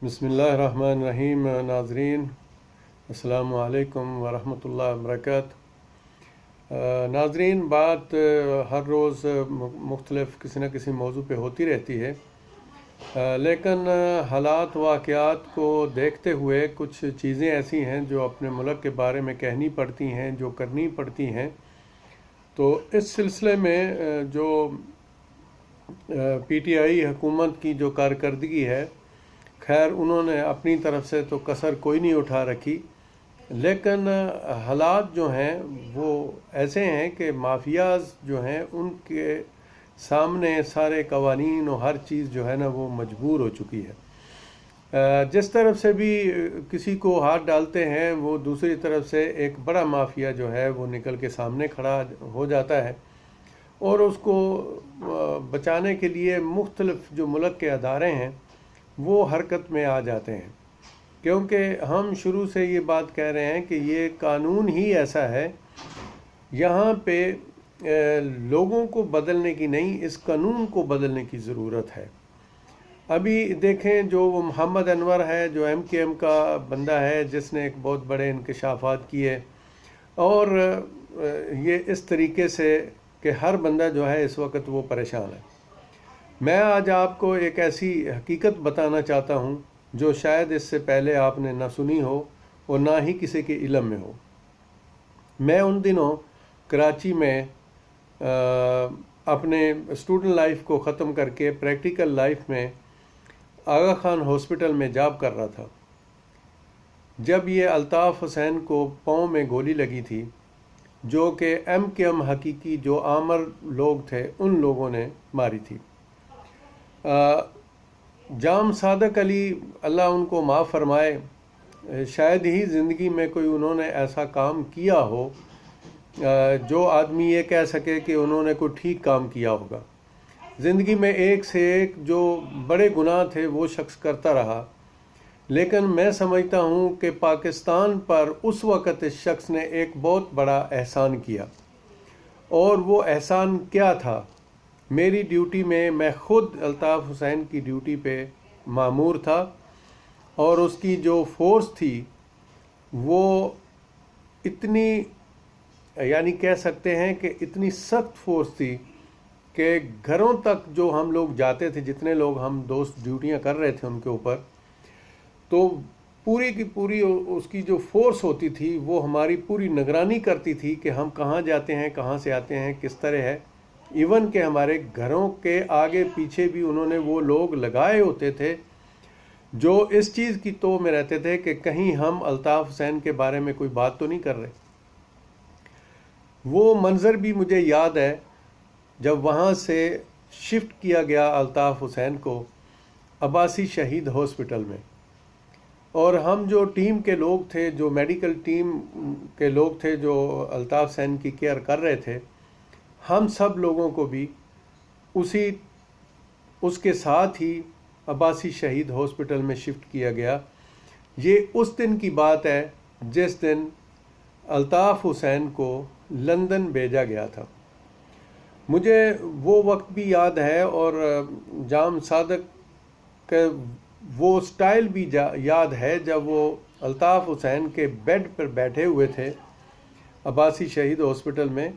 بسم اللہ الرحمن الرحیم۔ ناظرین السلام علیکم ورحمۃ اللہ وبرکاتہ۔ ناظرین، بات ہر روز مختلف کسی نہ کسی موضوع پہ ہوتی رہتی ہے، لیکن حالات واقعات کو دیکھتے ہوئے کچھ چیزیں ایسی ہیں جو اپنے ملک کے بارے میں کہنی پڑتی ہیں، جو کرنی پڑتی ہیں۔ تو اس سلسلے میں جو پی ٹی آئی حکومت کی جو کارکردگی ہے، خیر انہوں نے اپنی طرف سے تو کسر کوئی نہیں اٹھا رکھی، لیکن حالات جو ہیں وہ ایسے ہیں کہ مافیاز جو ہیں ان کے سامنے سارے قوانین اور ہر چیز جو ہے نا وہ مجبور ہو چکی ہے۔ جس طرف سے بھی کسی کو ہاتھ ڈالتے ہیں وہ دوسری طرف سے ایک بڑا مافیا جو ہے وہ نکل کے سامنے کھڑا ہو جاتا ہے، اور اس کو بچانے کے لیے مختلف جو ملک کے ادارے ہیں وہ حرکت میں آ جاتے ہیں، کیونکہ ہم شروع سے یہ بات کہہ رہے ہیں کہ یہ قانون ہی ایسا ہے، یہاں پہ لوگوں کو بدلنے کی نہیں، اس قانون کو بدلنے کی ضرورت ہے۔ ابھی دیکھیں جو وہ محمد انور ہے، جو ایم کے ایم کا بندہ ہے، جس نے ایک بہت بڑے انکشافات کیے، اور یہ اس طریقے سے کہ ہر بندہ جو ہے اس وقت وہ پریشان ہے۔ میں آج آپ کو ایک ایسی حقیقت بتانا چاہتا ہوں جو شاید اس سے پہلے آپ نے نہ سنی ہو اور نہ ہی کسی کے علم میں ہو۔ میں ان دنوں کراچی میں اپنے اسٹوڈنٹ لائف کو ختم کر کے پریکٹیکل لائف میں آغا خان ہاسپٹل میں جاب کر رہا تھا، جب یہ الطاف حسین کو پاؤں میں گولی لگی تھی، جو کہ ایم کے ایم حقیقی جو آمر لوگ تھے ان لوگوں نے ماری تھی۔ جام صادق علی اللہ ان کو معاف فرمائے، شاید ہی زندگی میں کوئی انہوں نے ایسا کام کیا ہو جو آدمی یہ کہہ سکے کہ انہوں نے کوئی ٹھیک کام کیا ہوگا۔ زندگی میں ایک سے ایک جو بڑے گناہ تھے وہ شخص کرتا رہا، لیکن میں سمجھتا ہوں کہ پاکستان پر اس وقت اس شخص نے ایک بہت بڑا احسان کیا، اور وہ احسان کیا تھا؟ میری ڈیوٹی میں خود الطاف حسین کی ڈیوٹی پہ مامور تھا، اور اس کی جو فورس تھی وہ اتنی، یعنی کہہ سکتے ہیں کہ اتنی سخت فورس تھی کہ گھروں تک جو ہم لوگ جاتے تھے، جتنے لوگ ہم دوست ڈیوٹیاں کر رہے تھے ان کے اوپر، تو پوری کی پوری اس کی جو فورس ہوتی تھی وہ ہماری پوری نگرانی کرتی تھی کہ ہم کہاں جاتے ہیں، کہاں سے آتے ہیں، کس طرح ہے۔ ایون کہ ہمارے گھروں کے آگے پیچھے بھی انہوں نے وہ لوگ لگائے ہوتے تھے جو اس چیز کی تو میں رہتے تھے کہ کہیں ہم الطاف حسین کے بارے میں کوئی بات تو نہیں کر رہے۔ وہ منظر بھی مجھے یاد ہے جب وہاں سے شفٹ کیا گیا الطاف حسین کو عباسی شہید ہاسپٹل میں، اور ہم جو ٹیم کے لوگ تھے، جو میڈیکل ٹیم کے لوگ تھے جو الطاف حسین کی کیئر کر رہے تھے، ہم سب لوگوں کو بھی اس کے ساتھ ہی عباسی شہید ہاسپٹل میں شفٹ کیا گیا۔ یہ اس دن کی بات ہے جس دن الطاف حسین کو لندن بھیجا گیا تھا۔ مجھے وہ وقت بھی یاد ہے، اور جام صادق کا وہ سٹائل بھی یاد ہے جب وہ الطاف حسین کے بیڈ پر بیٹھے ہوئے تھے عباسی شہید ہاسپٹل میں،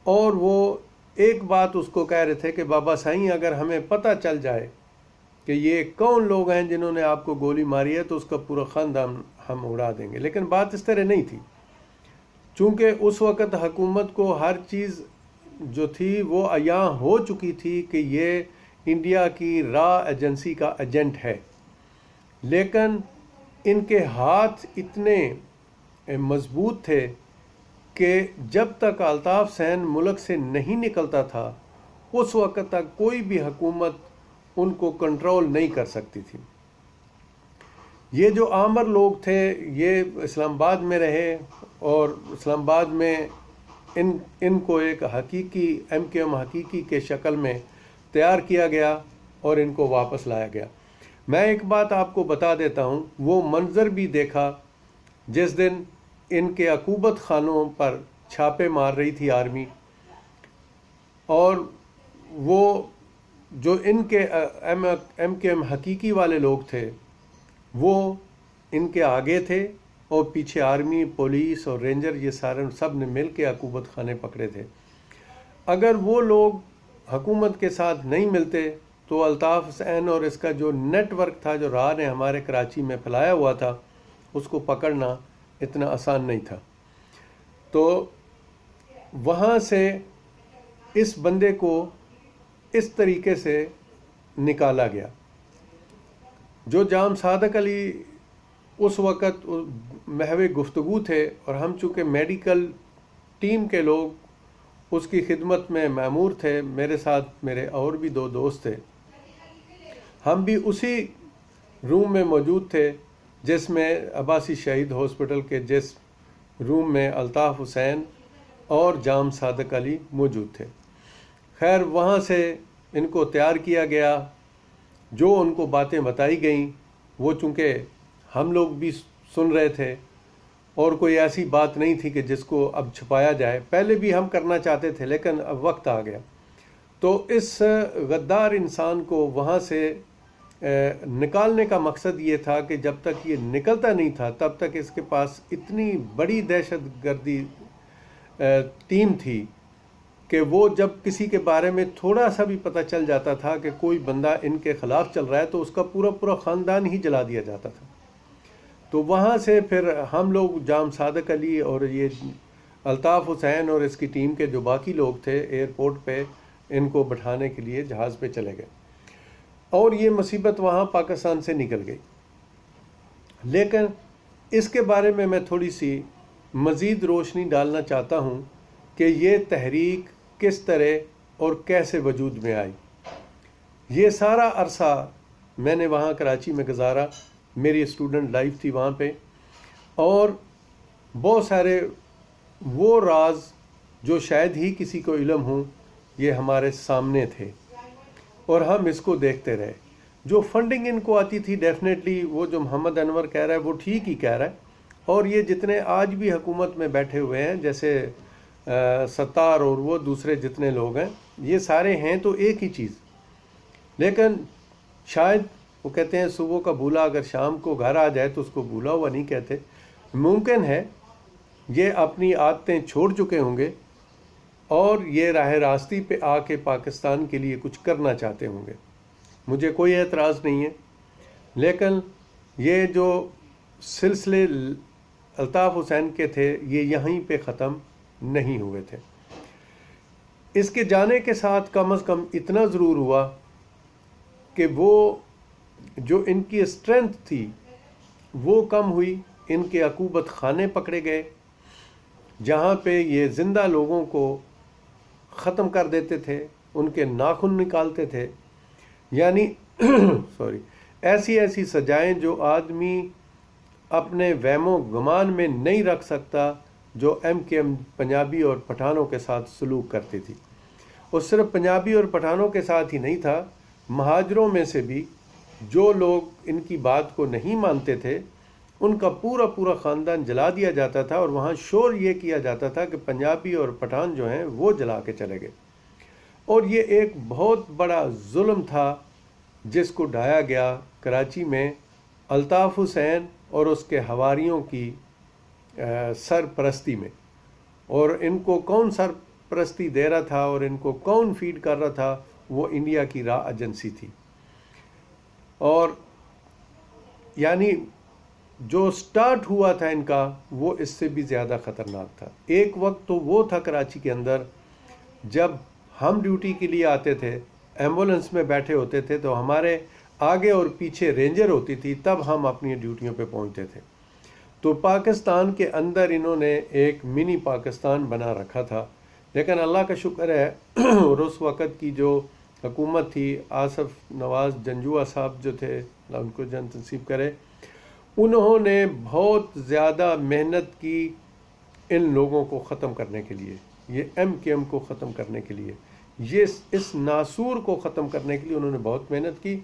اور وہ ایک بات اس کو کہہ رہے تھے کہ بابا سائیں اگر ہمیں پتہ چل جائے کہ یہ کون لوگ ہیں جنہوں نے آپ کو گولی ماری ہے تو اس کا پورا خاندان ہم اڑا دیں گے۔ لیکن بات اس طرح نہیں تھی، چونکہ اس وقت حکومت کو ہر چیز جو تھی وہ عیاں ہو چکی تھی کہ یہ انڈیا کی را ایجنسی کا ایجنٹ ہے، لیکن ان کے ہاتھ اتنے مضبوط تھے کہ جب تک الطاف حسین ملک سے نہیں نکلتا تھا اس وقت تک کوئی بھی حکومت ان کو کنٹرول نہیں کر سکتی تھی۔ یہ جو آمر لوگ تھے یہ اسلام آباد میں رہے، اور اسلام آباد میں ان کو ایک حقیقی ایم کے ایم حقیقی کے شکل میں تیار کیا گیا اور ان کو واپس لایا گیا۔ میں ایک بات آپ کو بتا دیتا ہوں، وہ منظر بھی دیکھا جس دن ان کے عقوبت خانوں پر چھاپے مار رہی تھی آرمی، اور وہ جو ان کے ایم کے ایم حقیقی والے لوگ تھے وہ ان کے آگے تھے اور پیچھے آرمی، پولیس اور رینجر یہ سارے سب نے مل کے عقوبت خانے پکڑے تھے۔ اگر وہ لوگ حکومت کے ساتھ نہیں ملتے تو الطاف حسین اور اس کا جو نیٹ ورک تھا جو راہ نے ہمارے کراچی میں پھیلایا ہوا تھا اس کو پکڑنا اتنا آسان نہیں تھا۔ تو وہاں سے اس بندے کو اس طریقے سے نکالا گیا۔ جو جام صادق علی اس وقت محو گفتگو تھے اور ہم چونکہ میڈیکل ٹیم کے لوگ اس کی خدمت میں مامور تھے، میرے ساتھ میرے اور بھی 2 دوست تھے، ہم بھی اسی روم میں موجود تھے جس میں عباسی شہید ہاسپٹل کے جس روم میں الطاف حسین اور جام صادق علی موجود تھے۔ خیر وہاں سے ان کو تیار کیا گیا، جو ان کو باتیں بتائی گئیں وہ چونکہ ہم لوگ بھی سن رہے تھے اور کوئی ایسی بات نہیں تھی کہ جس کو اب چھپایا جائے۔ پہلے بھی ہم کرنا چاہتے تھے لیکن اب وقت آ گیا۔ تو اس غدار انسان کو وہاں سے نکالنے کا مقصد یہ تھا کہ جب تک یہ نکلتا نہیں تھا تب تک اس کے پاس اتنی بڑی دہشت گردی ٹیم تھی کہ وہ جب کسی کے بارے میں تھوڑا سا بھی پتہ چل جاتا تھا کہ کوئی بندہ ان کے خلاف چل رہا ہے تو اس کا پورا خاندان ہی جلا دیا جاتا تھا۔ تو وہاں سے پھر ہم لوگ جام صادق علی اور یہ الطاف حسین اور اس کی ٹیم کے جو باقی لوگ تھے ایئرپورٹ پہ ان کو بٹھانے کے لیے جہاز پہ چلے گئے اور یہ مصیبت وہاں پاکستان سے نکل گئی۔ لیکن اس کے بارے میں میں تھوڑی سی مزید روشنی ڈالنا چاہتا ہوں کہ یہ تحریک کس طرح اور کیسے وجود میں آئی۔ یہ سارا عرصہ میں نے وہاں کراچی میں گزارا، میری اسٹوڈنٹ لائف تھی وہاں پہ، اور بہت سارے وہ راز جو شاید ہی کسی کو علم ہوں یہ ہمارے سامنے تھے اور ہم اس کو دیکھتے رہے۔ جو فنڈنگ ان کو آتی تھی ڈیفینیٹلی وہ جو محمد انور کہہ رہا ہے وہ ٹھیک ہی کہہ رہا ہے، اور یہ جتنے آج بھی حکومت میں بیٹھے ہوئے ہیں جیسے ستار اور وہ دوسرے جتنے لوگ ہیں یہ سارے ہیں تو ایک ہی چیز، لیکن شاید وہ کہتے ہیں صبح کا بھولا اگر شام کو گھر آ جائے تو اس کو بھولا ہوا نہیں کہتے۔ ممکن ہے یہ اپنی عادتیں چھوڑ چکے ہوں گے اور یہ راہ راستی پہ آ کے پاکستان کے لیے کچھ کرنا چاہتے ہوں گے، مجھے کوئی اعتراض نہیں ہے، لیکن یہ جو سلسلے الطاف حسین کے تھے یہ یہیں پہ ختم نہیں ہوئے تھے۔ اس کے جانے کے ساتھ کم از کم اتنا ضرور ہوا کہ وہ جو ان کی اسٹرینتھ تھی وہ کم ہوئی، ان کے عقوبت خانے پکڑے گئے جہاں پہ یہ زندہ لوگوں کو ختم کر دیتے تھے، ان کے ناخن نکالتے تھے، یعنی ایسی سزائیں جو آدمی اپنے وہم و گمان میں نہیں رکھ سکتا جو ایم کے ایم پنجابی اور پٹھانوں کے ساتھ سلوک کرتی تھی۔ اور صرف پنجابی اور پٹھانوں کے ساتھ ہی نہیں تھا، مہاجروں میں سے بھی جو لوگ ان کی بات کو نہیں مانتے تھے ان کا پورا خاندان جلا دیا جاتا تھا، اور وہاں شور یہ کیا جاتا تھا کہ پنجابی اور پٹھان جو ہیں وہ جلا کے چلے گئے۔ اور یہ ایک بہت بڑا ظلم تھا جس کو ڈھایا گیا کراچی میں الطاف حسین اور اس کے حواریوں کی سرپرستی میں۔ اور ان کو کون سرپرستی دے رہا تھا اور ان کو کون فیڈ کر رہا تھا؟ وہ انڈیا کی را ایجنسی تھی۔ اور یعنی جو سٹارٹ ہوا تھا ان کا وہ اس سے بھی زیادہ خطرناک تھا۔ ایک وقت تو وہ تھا کراچی کے اندر جب ہم ڈیوٹی کے لیے آتے تھے، ایمبولنس میں بیٹھے ہوتے تھے تو ہمارے آگے اور پیچھے رینجر ہوتی تھی، تب ہم اپنی ڈیوٹیوں پہ پہنچتے تھے۔ تو پاکستان کے اندر انہوں نے ایک منی پاکستان بنا رکھا تھا، لیکن اللہ کا شکر ہے اور اس وقت کی جو حکومت تھی، آصف نواز جنجوعہ صاحب جو تھے اللہ ان کو جنت نصیب کرے، انہوں نے بہت زیادہ محنت کی ان لوگوں کو ختم کرنے کے لیے، یہ ایم کے ایم کو ختم کرنے کے لیے، یہ اس ناسور کو ختم کرنے کے لیے انہوں نے بہت محنت کی۔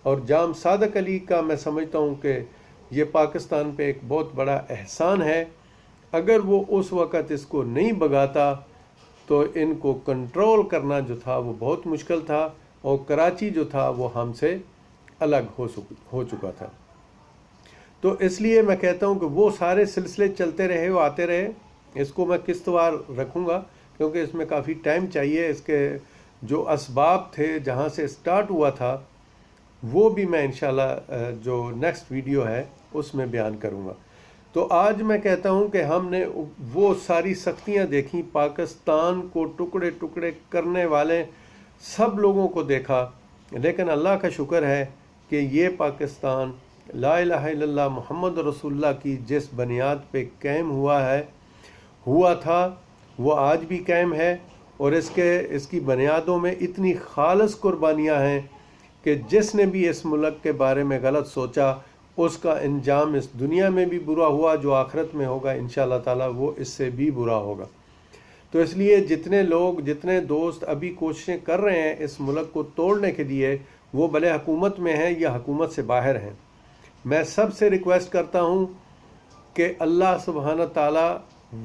اور جام صادق علی کا میں سمجھتا ہوں کہ یہ پاکستان پہ ایک بہت بڑا احسان ہے، اگر وہ اس وقت اس کو نہیں بگاتا تو ان کو کنٹرول کرنا جو تھا وہ بہت مشکل تھا، اور کراچی جو تھا وہ ہم سے الگ ہو چکا تھا۔ تو اس لیے میں کہتا ہوں کہ وہ سارے سلسلے چلتے رہے، وہ آتے رہے. اس کو میں قسط وار رکھوں گا کیونکہ اس میں کافی ٹائم چاہیے. اس کے جو اسباب تھے جہاں سے سٹارٹ ہوا تھا وہ بھی میں انشاءاللہ جو نیکسٹ ویڈیو ہے اس میں بیان کروں گا. تو آج میں کہتا ہوں کہ ہم نے وہ ساری سختیاں دیکھیں، پاکستان کو ٹکڑے ٹکڑے کرنے والے سب لوگوں کو دیکھا، لیکن اللہ کا شکر ہے کہ یہ پاکستان لا الہ الا اللہ محمد رسول اللہ کی جس بنیاد پہ قائم ہوا تھا وہ آج بھی قائم ہے. اور اس کی بنیادوں میں اتنی خالص قربانیاں ہیں کہ جس نے بھی اس ملک کے بارے میں غلط سوچا اس کا انجام اس دنیا میں بھی برا ہوا، جو آخرت میں ہوگا انشاءاللہ تعالی وہ اس سے بھی برا ہوگا. تو اس لیے جتنے دوست ابھی کوششیں کر رہے ہیں اس ملک کو توڑنے کے لیے، وہ بھلے حکومت میں ہیں یا حکومت سے باہر ہیں، میں سب سے ریکویسٹ کرتا ہوں کہ اللہ سبحانہ تعالی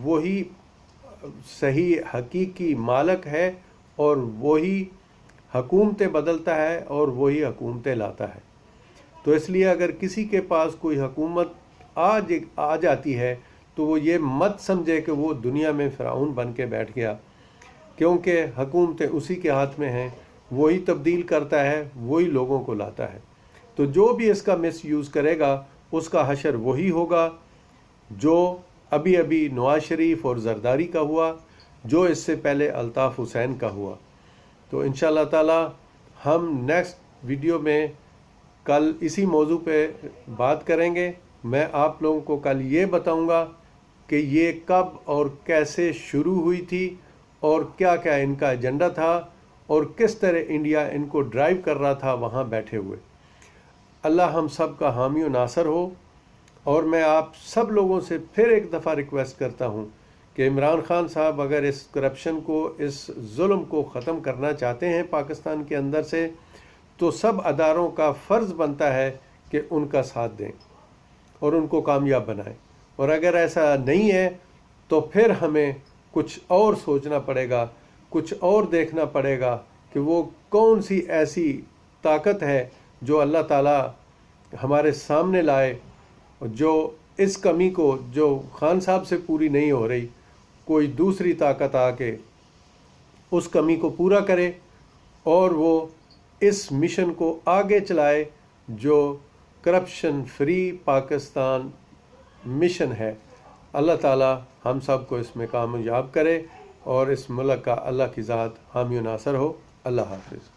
وہی صحیح حقیقی مالک ہے اور وہی حکومتیں بدلتا ہے اور وہی حکومتیں لاتا ہے. تو اس لیے اگر کسی کے پاس کوئی حکومت آ جاتی ہے تو وہ یہ مت سمجھے کہ وہ دنیا میں فرعون بن کے بیٹھ گیا، کیونکہ حکومتیں اسی کے ہاتھ میں ہیں، وہی تبدیل کرتا ہے، وہی لوگوں کو لاتا ہے. تو جو بھی اس کا مس یوز کرے گا اس کا حشر وہی ہوگا جو ابھی نواز شریف اور زرداری کا ہوا، جو اس سے پہلے الطاف حسین کا ہوا. تو انشاءاللہ تعالی ہم نیکسٹ ویڈیو میں کل اسی موضوع پہ بات کریں گے. میں آپ لوگوں کو کل یہ بتاؤں گا کہ یہ کب اور کیسے شروع ہوئی تھی اور کیا کیا ان کا ایجنڈا تھا اور کس طرح انڈیا ان کو ڈرائیو کر رہا تھا وہاں بیٹھے ہوئے. اللہ ہم سب کا حامی و ناصر ہو. اور میں آپ سب لوگوں سے پھر ایک دفعہ ریکویسٹ کرتا ہوں کہ عمران خان صاحب اگر اس کرپشن کو، اس ظلم کو ختم کرنا چاہتے ہیں پاکستان کے اندر سے، تو سب اداروں کا فرض بنتا ہے کہ ان کا ساتھ دیں اور ان کو کامیاب بنائیں. اور اگر ایسا نہیں ہے تو پھر ہمیں کچھ اور سوچنا پڑے گا، کچھ اور دیکھنا پڑے گا کہ وہ کون سی ایسی طاقت ہے جو اللہ تعالیٰ ہمارے سامنے لائے، جو اس کمی کو جو خان صاحب سے پوری نہیں ہو رہی، کوئی دوسری طاقت آ کے اس کمی کو پورا کرے اور وہ اس مشن کو آگے چلائے جو کرپشن فری پاکستان مشن ہے. اللہ تعالی ہم سب کو اس میں کامیاب کرے اور اس ملک کا اللہ کی ذات حامی و ناصر ہو. اللہ حافظ.